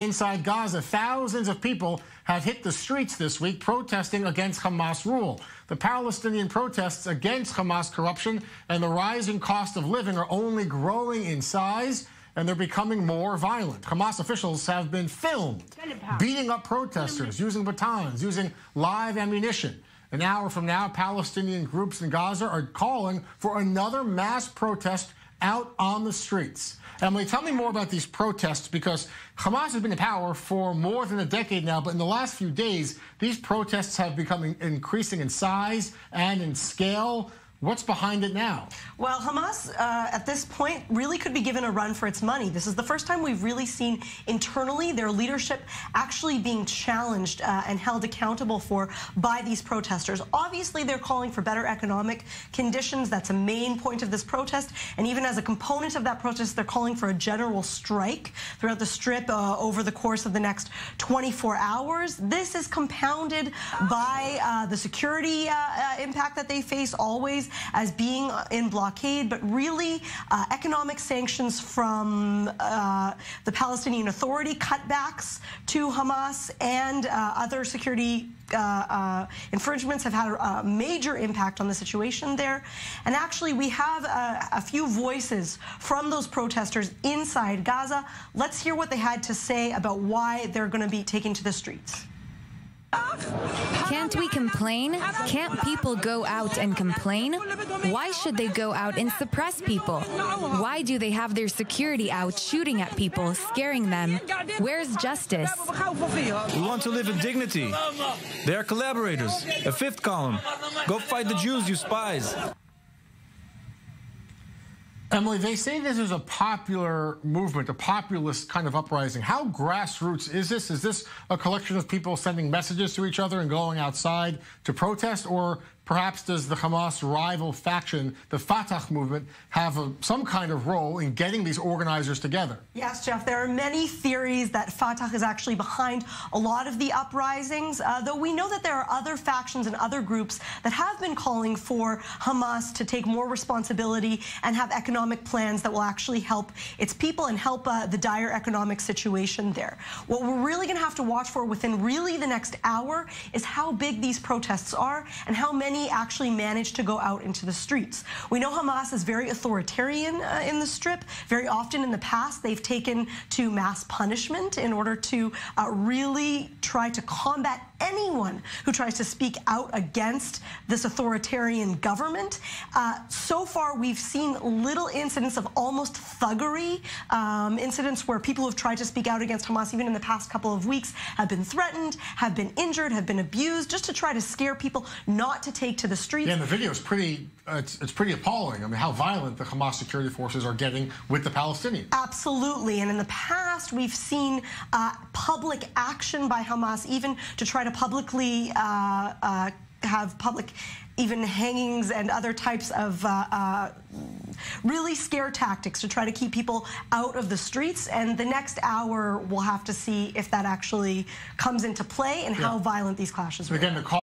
Inside Gaza, thousands of people have hit the streets this week protesting against Hamas rule. The Palestinian protests against Hamas corruption and the rising cost of living are only growing in size, and they're becoming more violent. Hamas officials have been filmed beating up protesters, using batons, using live ammunition. An hour from now, Palestinian groups in Gaza are calling for another mass protest out on the streets. Emily, tell me more about these protests, because Hamas has been in power for more than a decade now, but in the last few days, these protests have become increasing in size and in scale. What's behind it now? Well, Hamas, at this point, really could be given a run for its money. This is the first time we've really seen internally their leadership actually being challenged and held accountable for by these protesters. Obviously, they're calling for better economic conditions. That's a main point of this protest. And even as a component of that protest, they're calling for a general strike throughout the Strip over the course of the next 24 hours. This is compounded by the security impact that they face always as being in blockade, but really economic sanctions from the Palestinian Authority, cutbacks to Hamas, and other security infringements have had a major impact on the situation there. And actually, we have a few voices from those protesters inside Gaza. Let's hear what they had to say about why they're going to be taking to the streets. Can't we complain? Can't people go out and complain? Why should they go out and suppress people? Why do they have their security out shooting at people, scaring them? Where's justice? We want to live in dignity. They are collaborators. A fifth column. Go fight the Jews, you spies. Emily, they say this is a popular movement, a populist kind of uprising. How grassroots is this? Is this a collection of people sending messages to each other and going outside to protest? Or perhaps does the Hamas rival faction, the Fatah movement, have some kind of role in getting these organizers together? Yes, Jeff, there are many theories that Fatah is actually behind a lot of the uprisings, though we know that there are other factions and other groups that have been calling for Hamas to take more responsibility and have economic plans that will actually help its people and help the dire economic situation there. What we're really going to have to watch for within really the next hour is how big these protests are and how many actually manage to go out into the streets. We know Hamas is very authoritarian in the Strip. Very often in the past, they've taken to mass punishment in order to really try to combat anyone who tries to speak out against this authoritarian government. So far, we've seen little incidents of almost thuggery, incidents where people who have tried to speak out against Hamas, even in the past couple of weeks, have been threatened, have been injured, have been abused, just to try to scare people not to take to the streets. Yeah, and the video is pretty, it's pretty appalling. I mean, how violent the Hamas security forces are getting with the Palestinians. Absolutely, and in the past, we've seen public action by Hamas, even to try to publicly have public even hangings and other types of really scare tactics to try to keep people out of the streets. And the next hour, we'll have to see if that actually comes into play and how violent these clashes will be. Again, the call